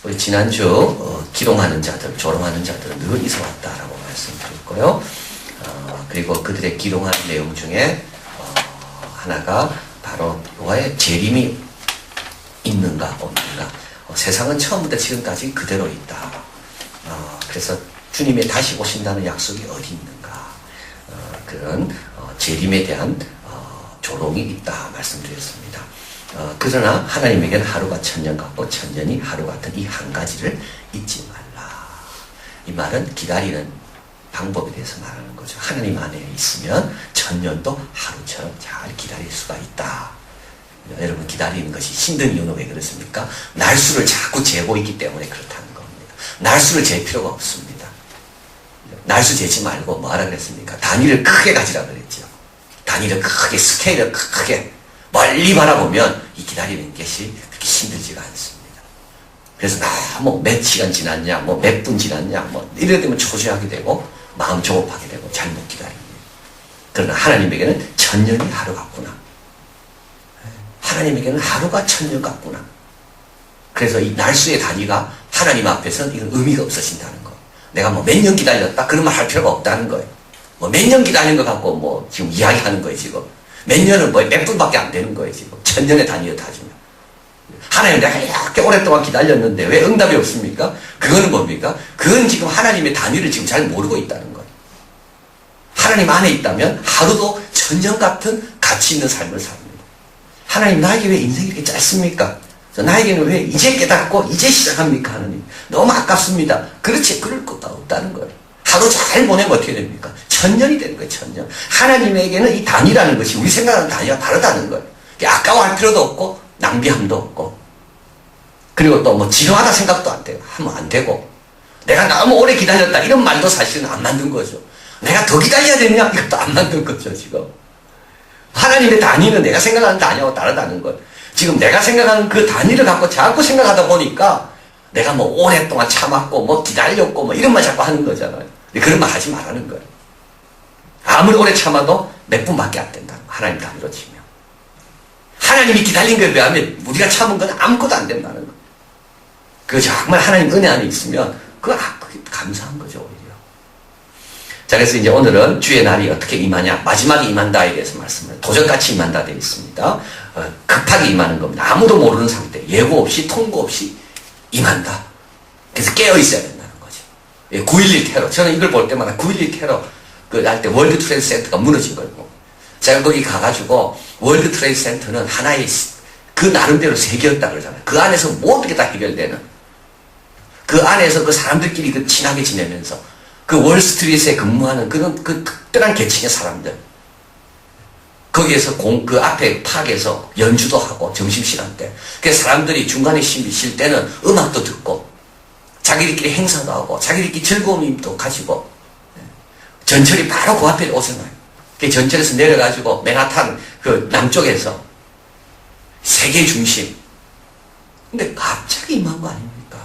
우리 지난주 기동하는 자들, 조롱하는 자들은 늘 있어 왔다라고 말씀드렸고요. 그리고 그들의 기동하는 내용 중에 하나가 바로 여호와의 재림이 있는가 없는가. 세상은 처음부터 지금까지 그대로 있다. 그래서 주님의 다시 오신다는 약속이 어디 있는가. 그런 재림에 대한 조롱이 있다 말씀드렸습니다. 그러나 하나님에게는 하루가 천년 같고 천년이 하루 같은 이 한 가지를 잊지 말라. 이 말은 기다리는 방법에 대해서 말하는 거죠. 하나님 안에 있으면 천년도 하루처럼 잘 기다릴 수가 있다. 여러분 기다리는 것이 힘든 이유는 왜 그렇습니까? 날수를 자꾸 재고 있기 때문에 그렇다는 겁니다. 날수를 잴 필요가 없습니다. 날수 재지 말고 뭐하라 그랬습니까? 단위를 크게 가지라 그랬죠. 단위를 크게, 스케일을 크게 멀리 바라보면 이 기다리는 것이 그렇게 힘들지가 않습니다. 그래서 뭐 몇 시간 지났냐, 뭐 몇 분 지났냐, 뭐 이래 되면 초조하게 되고 마음 조급하게 되고 잘 못 기다립니다. 그러나 하나님에게는 천년이 하루 같구나. 하나님에게는 하루가 천년 같구나. 그래서 이 날수의 단위가 하나님 앞에서는 이건 의미가 없어진다는 거. 내가 뭐 몇 년 기다렸다? 그런 말 할 필요가 없다는 거예요. 뭐 몇 년 기다린 것 같고 뭐 지금 이야기하는 거예요, 지금. 몇 년은 뭐 몇 분밖에 안 되는 거예요, 지금. 천년의 단위를 따지면. 하나님 내가 이렇게 오랫동안 기다렸는데 왜 응답이 없습니까? 그거는 뭡니까? 그건 지금 하나님의 단위를 지금 잘 모르고 있다는 거예요. 하나님 안에 있다면 하루도 천년 같은 가치 있는 삶을 삽니다. 하나님 나에게 왜 인생이 이렇게 짧습니까? 나에게는 왜 이제 깨닫고 이제 시작합니까? 하나님 너무 아깝습니다. 그렇지, 그럴 것도 없다는 거예요. 하루 잘 보내면 어떻게 됩니까? 천년이 되는 거예요. 천년. 하나님에게는 이 단위라는 것이 우리 생각하는 단위와 다르다는 거예요. 아까워할 필요도 없고 낭비함도 없고, 그리고 또 뭐 지루하다 생각도 안 돼요. 하면 안 되고, 내가 너무 오래 기다렸다 이런 말도 사실은 안 만든 거죠. 내가 더 기다려야 되냐? 이것도 안 만든 거죠, 지금. 하나님의 단위는 내가 생각하는 단위하고 다르다는 거예요. 지금 내가 생각하는 그 단위를 갖고 자꾸 생각하다 보니까 내가 뭐 오랫동안 참았고 뭐 기다렸고 뭐 이런 말 자꾸 하는 거잖아요. 그런 말 하지 말라는 거예요. 아무리 오래 참아도 몇 분밖에 안 된다. 하나님 단위로 치면. 하나님이 기다린 것에 비하면 우리가 참은 건 아무것도 안 된다는 거예요. 그 정말 하나님 은혜 안에 있으면 그게 감사한 거죠, 오히려. 자, 그래서 이제 오늘은 주의 날이 어떻게 임하냐, 마지막에 임한다에 대해서 말씀을, 도전같이 임한다 되어 있습니다. 급하게 임하는 겁니다. 아무도 모르는 상태, 예고 없이 통보 없이 임한다. 그래서 깨어 있어야 된다는 거죠. 9.11 테러, 저는 이걸 볼 때마다 9.11 테러 할 때 월드 트레이드 센터가 무너진 걸 보고, 제가 거기 가가지고 월드 트레이드 센터는 하나의 그 나름대로 세계였다 그러잖아요. 그 안에서 모든 게 다 해결되는, 그 안에서 그 사람들끼리 그 친하게 지내면서 그 월스트리트에 근무하는 그런 그 특별한 계층의 사람들, 거기에서 그 앞에 팍에서 연주도 하고 점심시간 때, 그래서 사람들이 중간에 쉴 때는 음악도 듣고 자기들끼리 행사도 하고 자기들끼리 즐거움도 가지고, 전철이 바로 그 앞에 오잖아요. 그 전철에서 내려가지고 맨하탄 그 남쪽에서 세계 중심. 근데 갑자기 임한 거 아닙니까?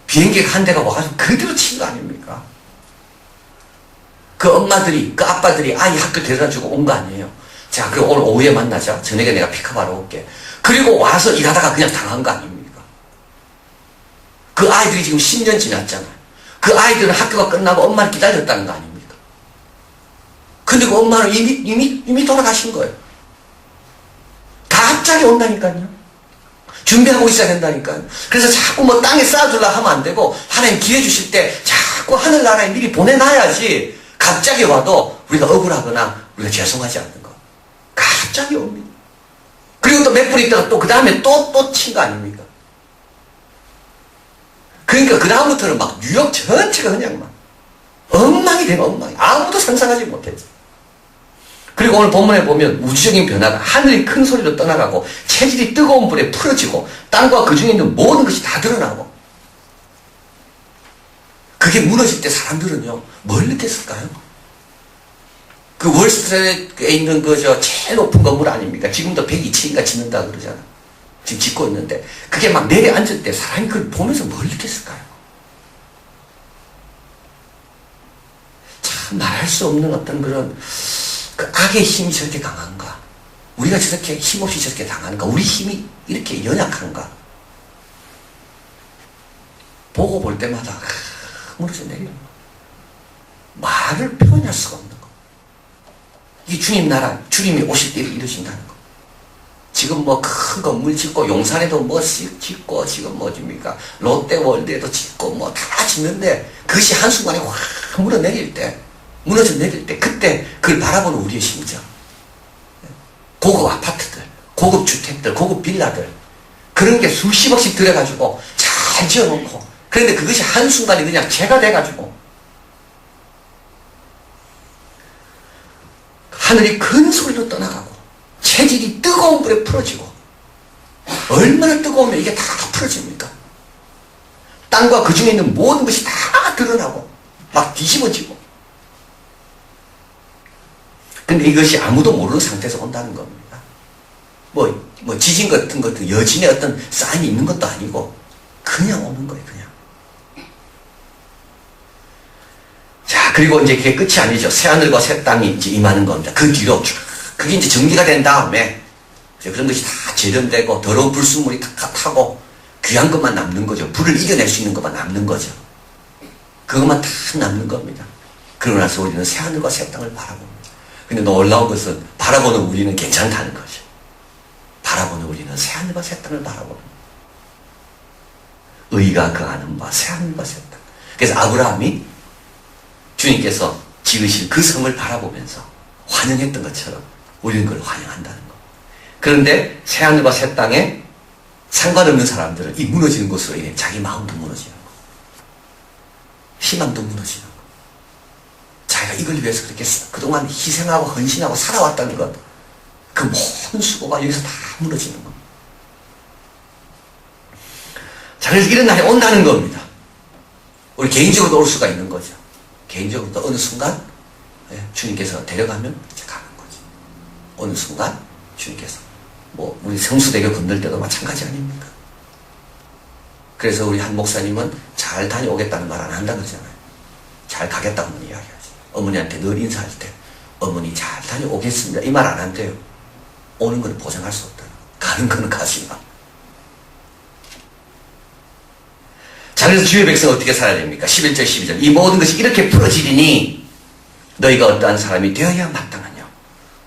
비행기가 한 대가 와가지고 그대로 친 거 아닙니까? 그 엄마들이, 그 아빠들이 아이 학교 데려다주고 온 거 아니에요? 자, 그럼 오늘 오후에 만나자. 저녁에 내가 픽업하러 올게. 그리고 와서 일하다가 그냥 당한 거 아닙니까? 그 아이들이 지금 10년 지났잖아요. 그 아이들은 학교가 끝나고 엄마를 기다렸다는 거 아닙니까? 근데 그 엄마는 이미 돌아가신 거예요. 갑자기 온다니까요. 준비하고 있어야 된다니까요. 그래서 자꾸 뭐 땅에 쌓아두려고 하면 안 되고, 하나님 기회 주실 때 자꾸 하늘나라에 미리 보내놔야지, 갑자기 와도 우리가 억울하거나 우리가 죄송하지 않는 거. 갑자기 옵니다. 그리고 또 몇 분 있다가 또 그 다음에 또 친 거 아닙니까? 그러니까 그 다음부터는 막 뉴욕 전체가 그냥 막 엉망이 되면 엉망이. 아무도 상상하지 못했지. 그리고 오늘 본문에 보면 우주적인 변화가 하늘이 큰 소리로 떠나가고 체질이 뜨거운 불에 풀어지고 땅과 그 중에 있는 모든 것이 다 드러나고, 그게 무너질 때 사람들은요 뭘 느꼈을까요? 그 월스트리트에 있는 제일 높은 건물 아닙니까? 지금도 102층인가 짓는다 그러잖아. 지금 짓고 있는데 그게 막 내려앉을 때 사람이 그걸 보면서 뭘 느꼈을까요? 참 말할 수 없는 어떤 그런 그 악의 힘이 저렇게 강한가? 우리가 저렇게 힘없이 저렇게 당하는가? 우리 힘이 이렇게 연약한가? 보고 볼 때마다 무너져 내리는 거. 말을 표현할 수가 없는 거. 이게 주님 나라, 주님이 오실 때 이루신다는 거. 지금 뭐 큰 건물 짓고, 용산에도 뭐 짓고, 지금 뭐집니까? 롯데월드에도 짓고, 뭐 다 짓는데, 그것이 한순간에 확 무너져 내릴 때, 그때 그걸 바라보는 우리의 심정. 고급 아파트들, 고급 주택들, 고급 빌라들, 그런 게 수십억씩 들여가지고 잘 지어놓고, 그런데 그것이 한순간에 그냥 재가 돼가지고, 하늘이 큰 소리로 떠나가고, 체질이 뜨거운 불에 풀어지고, 얼마나 뜨거우면 이게 다 풀어집니까? 땅과 그 중에 있는 모든 것이 다 드러나고, 막 뒤집어지고. 근데 이것이 아무도 모르는 상태에서 온다는 겁니다. 뭐 지진 같은 것도 여진의 어떤 사인이 있는 것도 아니고, 그냥 오는 거예요, 그냥. 자, 그리고 이제 그게 끝이 아니죠. 새하늘과 새 땅이 이제 임하는 겁니다. 그 뒤로 쭉, 그게 이제 정리가 된 다음에, 그런 것이 다 재련되고, 더러운 불순물이 다 타고, 귀한 것만 남는 거죠. 불을 이겨낼 수 있는 것만 남는 거죠. 그것만 다 남는 겁니다. 그러고 나서 우리는 새하늘과 새 땅을 바라봅니다. 근데 놀라운 것은, 바라보는 우리는 괜찮다는 거죠. 바라보는 우리는 새하늘과 새 땅을 바라보는 의가 거하는 바 새하늘과 새 땅. 그래서 아브라함이 주님께서 지으실 그 성을 바라보면서 환영했던 것처럼 우리는 그걸 환영한다는 거. 그런데 새하늘과 새 땅에 상관없는 사람들은 이 무너지는 것으로 인해 자기 마음도 무너지는 거, 희망도 무너지는 거, 자기가 이걸 위해서 그렇게 그동안 희생하고 헌신하고 살아왔다는 것, 그 모든 수고가 여기서 다 무너지는 거. 자, 그래서 이런 날이 온다는 겁니다. 우리 개인적으로도 올 수가 있는 거죠. 개인적으로도 어느 순간 주님께서 데려가면 이제 가는 거죠. 어느 순간 주님께서 뭐 우리 성수대교 건널 때도 마찬가지 아닙니까? 그래서 우리 한 목사님은 잘 다녀오겠다는 말 안 한다 그러잖아요. 잘 가겠다고 이야기하죠. 어머니한테 늘 인사할 때 어머니 잘 다녀오겠습니다 이 말 안 한대요. 오는 건 보장할 수 없다. 가는 거는 가지마. 자, 그래서 주의 백성 어떻게 살아야 됩니까? 11절 12절 이 모든 것이 이렇게 풀어지리니 너희가 어떠한 사람이 되어야 마땅하냐.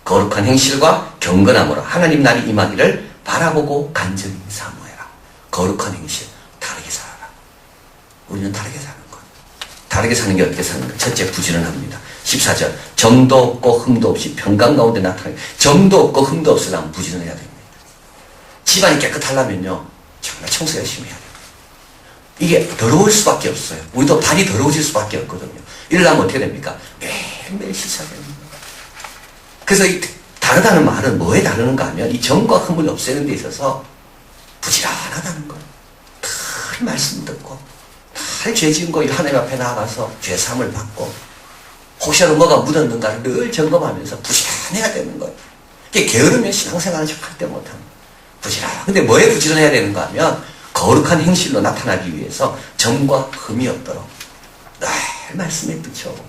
거룩한 행실과 경건함으로 하나님 날이 임하기를 바라보고 간절히 사모해라. 거룩한 행실, 다르게 살아라. 우리는 다르게 사는 거예요. 다르게 사는 게 어떻게 사는 거예요? 첫째, 부지런합니다. 14절 점도 없고 흠도 없이 평강 가운데 나타나요. 점도 없고 흠도 없으려면 부지런해야 됩니다. 집안이 깨끗하려면요 정말 청소 열심히 해야 돼요. 이게 더러울 수밖에 없어요. 우리도 발이 더러워질 수밖에 없거든요. 이러려면 어떻게 됩니까? 매일매일 씻어야 됩니다. 그래서 이 다르다는 말은 뭐에 다르는가 하면 이 점과 흠을 없애는 데 있어서 부지런하다는 거예요. 늘 말씀 듣고 늘 죄 지은 거 하나님 앞에 나아가서 죄사함을 받고 혹시라도 뭐가 묻었는가를 늘 점검하면서 부지런해야 되는 거예요. 이게 게으르면 신앙생활은 절대 못합니다. 부지런. 근데 뭐에 부지런해야 되는가 하면 거룩한 행실로 나타나기 위해서 점과 흠이 없도록 늘 말씀에 붙여오고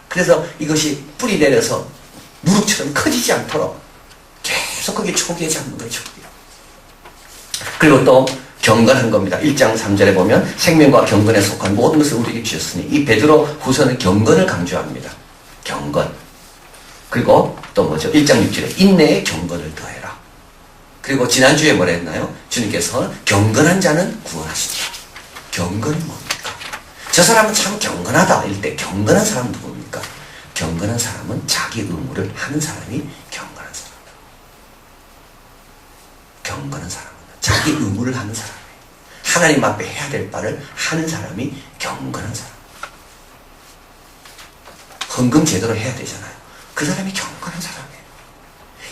그래서 이것이 뿌리 내려서 무릎처럼 커지지 않도록 계속 거기에 초기에 잡는 거예요. 초기에. 그리고 또 경건한 겁니다. 1장 3절에 보면 생명과 경건에 속한 모든 것을 우리에게 주셨으니 이 베드로 후서는 경건을 강조합니다. 경건. 그리고 또 뭐죠? 1장 6절에 인내에 경건을 더해라. 그리고 지난주에 뭐라 했나요? 주님께서 경건한 자는 구원하시리라. 경건은 뭡니까? 저 사람은 참 경건하다. 이럴 때 경건한 사람은 누굽니까? 경건한 사람은 자기 의무를 하는 사람이 경건한 사람. 경건한 사람은 자기 의무를 하는 사람이에요. 하나님 앞에 해야 될 바를 하는 사람이 경건한 사람. 헌금 제대로 해야 되잖아요. 그 사람이 경건한 사람이에요.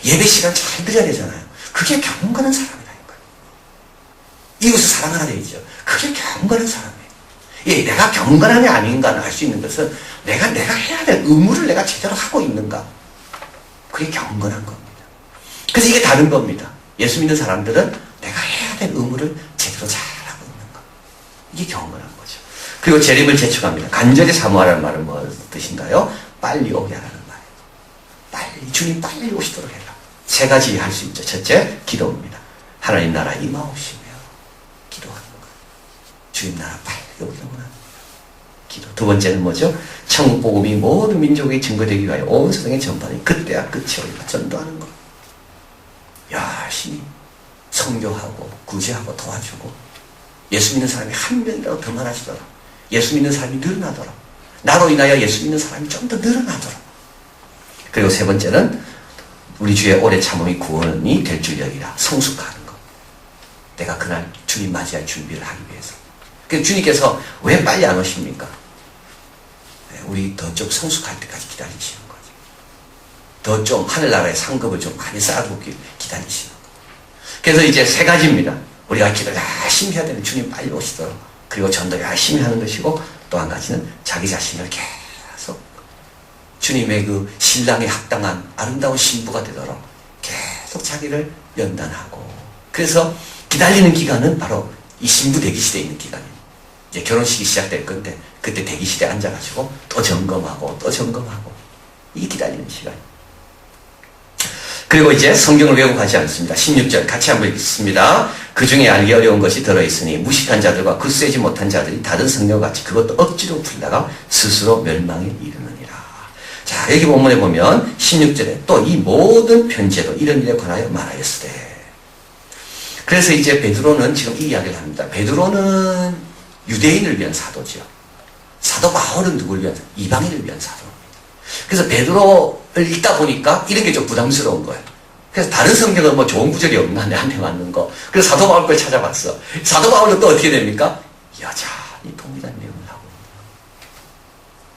예배 시간 잘 드려야 되잖아요. 그게 경건한 사람이라니까요. 이웃을 사랑하라 되죠. 그게 경건한 사람이에요. 예, 내가 경건하냐 아닌가를 알 수 있는 것은 내가 해야 될 의무를 내가 제대로 하고 있는가. 그게 경건한 겁니다. 그래서 이게 다른 겁니다. 예수 믿는 사람들은 내가 해야 될 의무를 제대로 잘하고 있는 것. 이게 경건한 거죠. 그리고 재림을 재촉합니다. 간절히 사모하라는 말은 무슨 뜻인가요? 빨리 오게 하라는 말이에요. 빨리, 주님 빨리 오시도록 해라. 세 가지 할 수 있죠. 첫째, 기도입니다. 하나님 나라 임하옵시며 기도하는 것. 주님 나라 빨리 오려고 하는 기도. 두 번째는 뭐죠? 천국 복음이 모든 민족에 증거되기 위하여 온 세상에 전파하니 그때야 끝이 오리라. 전도하는 거. 열심히 선교하고 구제하고 도와주고 예수 믿는 사람이 한 명이라도 더 많아지도록, 예수 믿는 사람이 늘어나도록, 나로 인하여 예수 믿는 사람이 좀 더 늘어나도록. 그리고 세 번째는 우리 주의 오래 참음이 구원이 될 줄여기라. 성숙하는 거. 내가 그날 주님 맞이할 준비를 하기 위해서. 그래서 주님께서 왜 빨리 안 오십니까? 우리 더 좀 성숙할 때까지 기다리시는 거죠. 더 좀 하늘나라의 상급을 좀 많이 쌓아두고 기다리시는 거죠. 그래서 이제 세 가지입니다. 우리가 기도 열심히 해야 되는 주님 빨리 오시도록, 그리고 전도 열심히 하는 것이고, 또 한 가지는 자기 자신을 계속 주님의 그 신랑에 합당한 아름다운 신부가 되도록 계속 자기를 연단하고, 그래서 기다리는 기간은 바로 이 신부 대기실에 있는 기간입니다. 이제 결혼식이 시작될 건데 그때 대기실에 앉아가지고 또 점검하고 또 점검하고, 이게 기다리는 시간입니다. 그리고 이제 성경을 왜곡하지 않습니다. 16절 같이 한번 읽습니다. 그 중에 알기 어려운 것이 들어있으니 무식한 자들과 굳세지 못한 자들이 다른 성경같이 그것도 억지로 풀다가 스스로 멸망에 이르느니라. 자, 여기 본문에 보면 16절에 또 이 모든 편지에도 이런 일에 관하여 말하였으되. 그래서 이제 베드로는 지금 이 이야기를 합니다. 베드로는 유대인을 위한 사도죠. 사도 바울은 누구를 위한? 이방인을 위한 사도입니다. 그래서 베드로를 읽다 보니까 이런 게 좀 부담스러운 거예요. 그래서 다른 성경은 뭐 좋은 구절이 없나, 내한테 맞는 거. 그래서 사도 바울 걸 찾아봤어. 사도 바울은 또 어떻게 됩니까? 여전히 동일한 내용을 하고.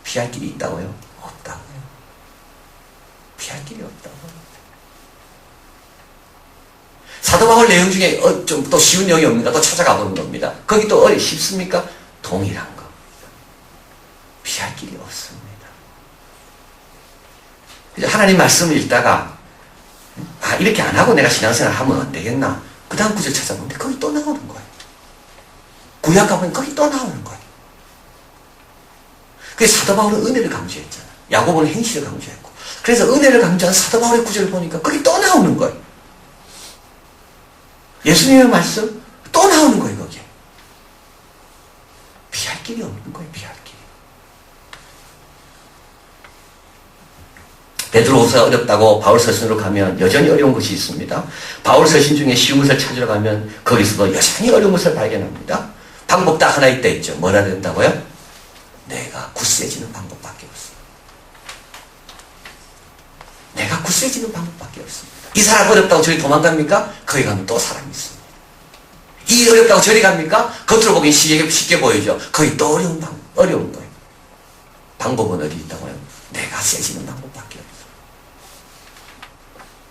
피할 길이 있다고요? 없다고요. 피할 길이 없다고. 사도 바울 내용 중에 좀 또 쉬운 내용이 없는가 또 찾아가 보는 겁니다. 거기 또 쉽습니까? 동일한 겁니다. 피할 길이 없습니다. 하나님 말씀을 읽다가 이렇게 안 하고 내가 신앙생활 하면 안 되겠나? 그 다음 구절 찾아보는데 거기 또 나오는 거예요. 구약 가보면 거기 또 나오는 거예요. 그래서 사도 바울은 은혜를 강조했잖아요. 야고보는 행실을 강조했고. 그래서 은혜를 강조한 사도 바울의 구절을 보니까 거기 또 나오는 거예요. 예수님의 말씀 또 나오는 거예요. 거기에. 피할 길이 없는 거예요. 피할 길이. 베드로후서 어렵다고 바울 서신으로 가면 여전히 어려운 것이 있습니다. 바울 서신 중에 쉬운 것을 찾으러 가면 거기서도 여전히 어려운 것을 발견합니다. 방법 딱 하나 있다 있죠. 뭐라 된다고요? 내가 굳세지는 방법밖에 없습니다. 내가 굳세지는 방법밖에 없습니다. 이 사람 어렵다고 저리 도망갑니까? 거기 가면 또 사람이 있습니다. 이 어렵다고 저리 갑니까? 겉으로 보기엔 쉽게 보이죠. 거기 또 어려운 거예요. 방법은 어디 있다고요? 내가 세지는 방법밖에 없어요.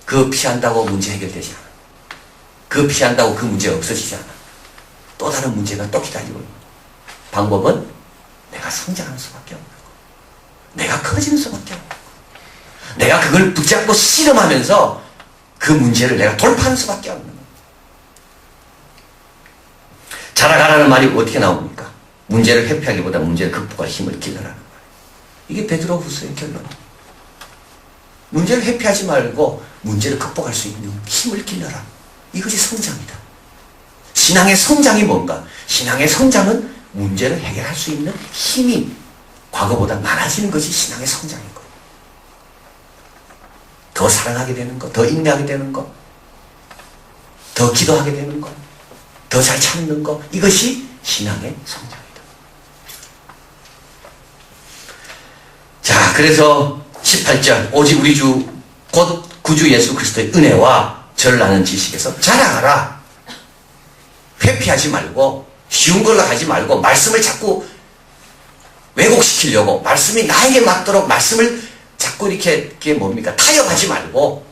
그 피한다고 문제 해결되지 않아. 그 피한다고 그 문제가 없어지지 않아. 또 다른 문제가 또 기다리고 있는 거예요. 방법은 내가 성장하는 수밖에 없는 거예요. 내가 커지는 수밖에 없는 거예요. 내가 그걸 붙잡고 씨름하면서 그 문제를 내가 돌파하는 수밖에 없는 거예요. 자라가라는 말이 어떻게 나옵니까? 문제를 회피하기보다 문제를 극복할 힘을 길러라는 거예요. 이게 베드로후서의 결론이에요. 문제를 회피하지 말고 문제를 극복할 수 있는 힘을 길러라. 이것이 성장이다. 신앙의 성장이 뭔가? 신앙의 성장은 문제를 해결할 수 있는 힘이 과거보다 많아지는 것이 신앙의 성장인 거예요. 더 사랑하게 되는 것, 더 인내하게 되는 것, 더 기도하게 되는 것, 더 잘 참는 것, 이것이 신앙의 성장이다. 자, 그래서 18절 오직 우리 주 곧 구주 예수 그리스도의 은혜와 저를 아는 지식에서 자라가라. 회피하지 말고 쉬운 걸로 가지 말고 말씀을 자꾸 왜곡시키려고 말씀이 나에게 맞도록 말씀을 자꾸 이렇게 뭡니까? 타협하지 말고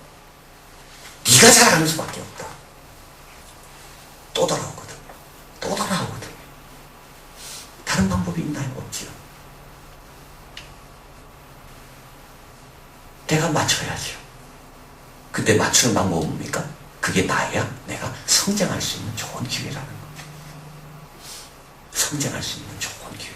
네가 자라가는 수밖에 없다. 또 돌아오거든. 또 돌아오거든. 다른 방법이 있나요? 없지요. 내가 맞춰야죠. 그때 맞추는 방법은 뭡니까? 그게 나야 내가 성장할 수 있는 좋은 기회라는 겁니다. 성장할 수 있는 좋은 기회.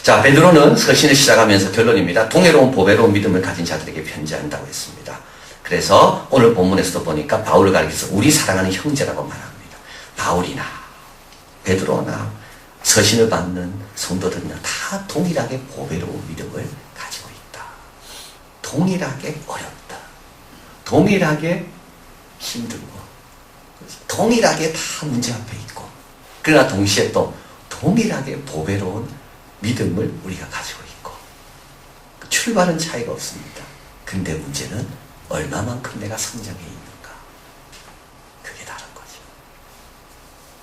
자, 베드로는 서신을 시작하면서 결론입니다. 동해로운 보배로운 믿음을 가진 자들에게 편지한다고 했습니다. 그래서 오늘 본문에서도 보니까 바울을 가리켜서 우리 사랑하는 형제라고 말합니다. 바울이나 베드로나 서신을 받는 성도들은 다 동일하게 보배로운 믿음을 가지고 있다. 동일하게 어렵다. 동일하게 힘들고 동일하게 다 문제 앞에 있고 그러나 동시에 또 동일하게 보배로운 믿음을 우리가 가지고 있고 출발은 차이가 없습니다. 근데 문제는 얼마만큼 내가 성장해 있는가. 그게 다른 거죠.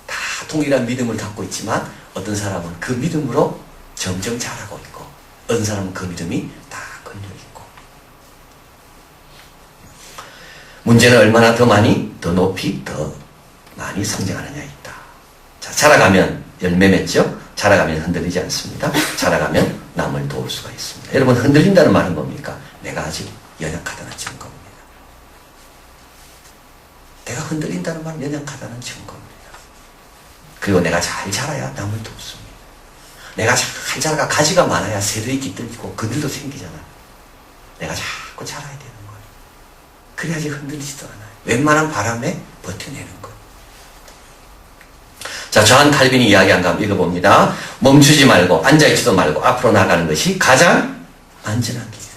다 동일한 믿음을 갖고 있지만 어떤 사람은 그 믿음으로 점점 자라고 있고 어떤 사람은 그 믿음이 다 걸려 있고 문제는 얼마나 더 많이 더 높이 더 많이 성장하느냐에 있다. 자, 자라가면 열매 맺죠. 자라가면 흔들리지 않습니다. 자라가면 남을 도울 수가 있습니다. 여러분 흔들린다는 말은 뭡니까? 내가 아직 연약하다는 증거입니다. 내가 흔들린다는 말은 연약하다는 증거입니다. 그리고 내가 잘 자라야 남을 돕습니다. 내가 잘 자라가 가지가 많아야 새들이 깃들고 그늘도 생기잖아. 내가 자꾸 자라야 되는 거예요. 그래야지 흔들리지도 않아요. 웬만한 바람에 버텨내는 거예요. 자, 저한 칼빈이 이야기한 거 한번 읽어봅니다. 멈추지 말고 앉아있지도 말고 앞으로 나가는 것이 가장 안전한 길이에요.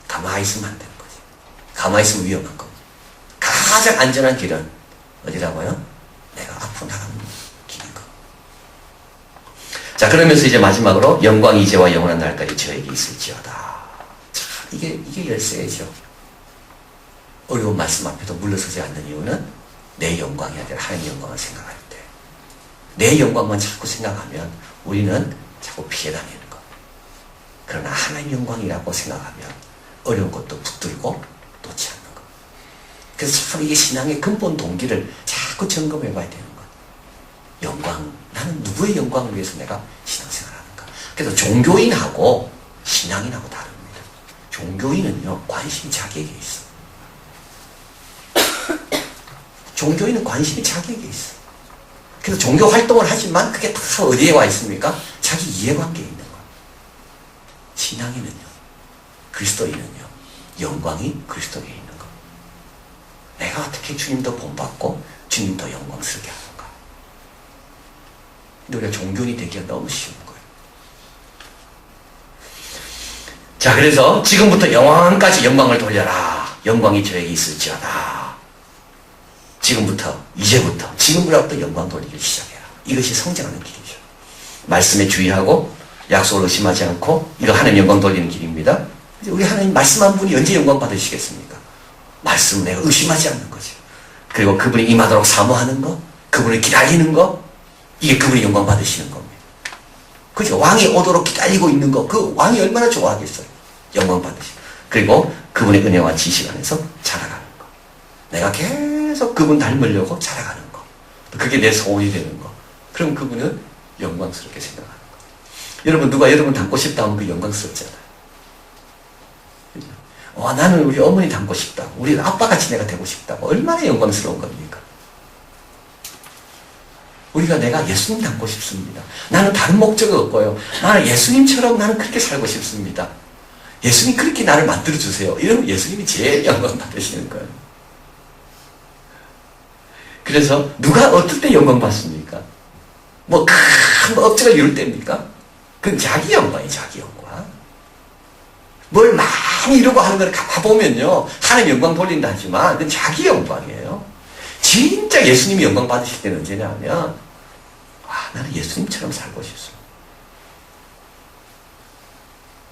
가만히 있으면 안 되는 거지. 가만히 있으면 위험한 겁니다. 가장 안전한 길은 어디라고요? 내가 앞으로 나가는 길인 거. 자, 그러면서 이제 마지막으로 영광이 이제와 영원한 날까지 저에게 있을지어다. 자, 이게 열쇠죠. 어려운 말씀 앞에도 물러서지 않는 이유는 내 영광이 아니라 하나님의 영광을 생각할 때. 내 영광만 자꾸 생각하면 우리는 자꾸 피해 다니는 거. 그러나 하나님의 영광이라고 생각하면 어려운 것도 붙들고 놓지 않는 거. 그래서 참 이게 신앙의 근본 동기를 자꾸 점검해 봐야 되는 거. 영광, 나는 누구의 영광을 위해서 내가 신앙생활 하는가. 그래서 종교인하고 신앙인하고 다릅니다. 종교인은요, 관심이 자기에게 있어. 종교인은 관심이 자기에게 있어. 그래서 종교 활동을 하지만 그게 다 어디에 와 있습니까? 자기 이해관계에 있는 거예요. 신앙인은요, 그리스도인은요, 영광이 그리스도에 있는 거예요. 내가 어떻게 주님 더 본받고 주님 더 영광스럽게 하는가. 근데 우리가 종교인이 되기가 너무 쉬운 거예요. 자, 그래서 지금부터 영원까지 영광을 돌려라. 영광이 저에게 있을지어다. 지금부터, 이제부터, 지금부터 영광 돌리기를 시작해라. 이것이 성장하는 길이죠. 말씀에 주의하고 약속을 의심하지 않고 이거 하나님 영광 돌리는 길입니다. 우리 하나님 말씀한 분이 언제 영광 받으시겠습니까? 말씀은 내가 의심하지 않는 거죠. 그리고 그분이 임하도록 사모하는 거, 그분을 기다리는 거, 이게 그분이 영광 받으시는 겁니다. 그죠? 왕이 오도록 기다리고 있는 거, 그 왕이 얼마나 좋아하겠어요. 영광 받으시고. 그리고 그분의 은혜와 지식 안에서 자라가는 거. 내가 계속 그분 닮으려고 자라가는 거. 그게 내 소원이 되는 거. 그럼 그분은 영광스럽게 생각하는 거. 여러분, 누가 여러분 닮고 싶다 하면 그 영광스럽잖아요. 나는 우리 어머니 닮고 싶다. 우리 아빠같이 내가 되고 싶다. 얼마나 영광스러운 겁니까? 우리가 내가 예수님 닮고 싶습니다. 나는 다른 목적이 없고요. 나는 예수님처럼 나는 그렇게 살고 싶습니다. 예수님 그렇게 나를 만들어주세요. 이러면 예수님이 제일 영광 받으시는 거예요. 그래서 누가 어떨 때 영광 받습니까? 큰 업적을 이룰 때입니까? 그건 자기 영광이 자기 영광. 뭘 많이 이루고 하는 걸 가보면요, 하나님 영광 돌린다 하지만 그건 자기 영광이에요. 진짜 예수님이 영광 받으실 때는 언제냐면, 나는 예수님처럼 살고 싶습니다.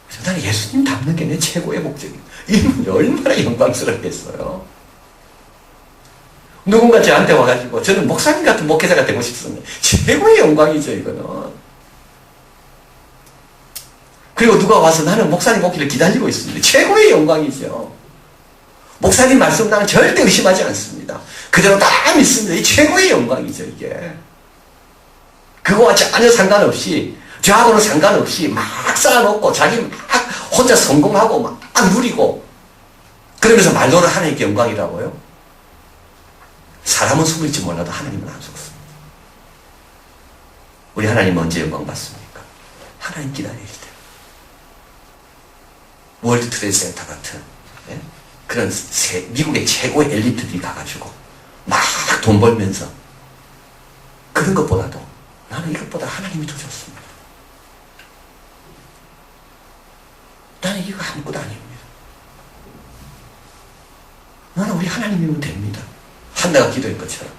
그래서 나는 예수님 닮는 게 내 최고의 목적이에요. 이러면 얼마나 영광스럽겠어요. 누군가 저한테 와가지고 저는 목사님 같은 목회자가 되고 싶습니다. 최고의 영광이죠, 이거는. 그리고 누가 와서 나는 목사님 오기를 기다리고 있습니다. 최고의 영광이죠. 목사님 말씀 나는 절대 의심하지 않습니다. 그대로 다 믿습니다. 이 최고의 영광이죠, 이게. 그거와 전혀 상관없이, 저하고는 상관없이 막 쌓아놓고 자기 막 혼자 성공하고 막 누리고, 그러면서 말로는 하나님께 영광이라고요. 사람은 속일지 몰라도 하나님은 안 속습니다. 우리 하나님은 언제 영광 받습니까? 하나님 기다릴 때. 월드 트레이드 센터 같은 그런 미국의 최고의 엘리트들이 가가지고 막 돈 벌면서 그런 것보다도 나는 이것보다 하나님이 더 좋습니다. 나는 이거 아무것도 아닙니다. 나는 우리 하나님이면 됩니다. 한나가 기도한 것처럼.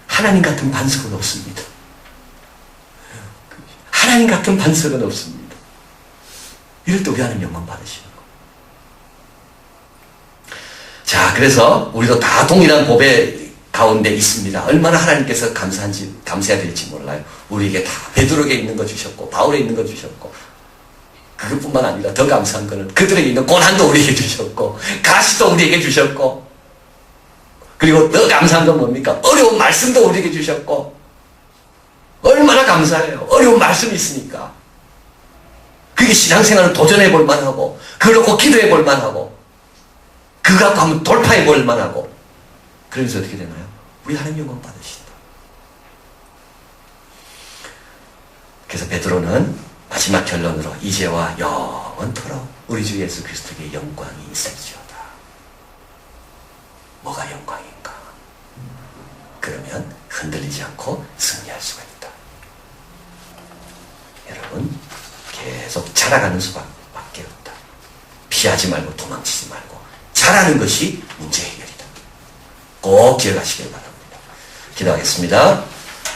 하나님 같은 반석은 없습니다. 하나님 같은 반석은 없습니다. 이럴 때 우리 하나님 영광 받으시는 거. 자, 그래서 우리도 다 동일한 고백 가운데 있습니다. 얼마나 하나님께서 감사해야 될지 몰라요. 우리에게 다 베드로에게 있는 거 주셨고, 바울에 있는 거 주셨고, 그것뿐만 아니라 더 감사한 거는 그들에게 있는 고난도 우리에게 주셨고, 가시도 우리에게 주셨고, 그리고 더 감사한 건 뭡니까? 어려운 말씀도 우리에게 주셨고, 얼마나 감사해요. 어려운 말씀이 있으니까. 그게 신앙생활을 도전해 볼 만하고, 그걸 놓고 기도해 볼 만하고, 그거 갖고 한번 돌파해 볼 만하고, 그러면서 어떻게 되나요? 우리 하나님 영광 받으신다. 그래서 베드로는 마지막 결론으로 이제와 영원토록 우리 주 예수 그리스도에게 영광이 있을지어다. 뭐가 영광인가? 그러면 흔들리지 않고 승리할 수가 있다. 여러분, 계속 자라가는 수밖에 없다. 피하지 말고 도망치지 말고 자라는 것이 문제 해결이다. 꼭 기억하시길 바랍니다. 기도하겠습니다.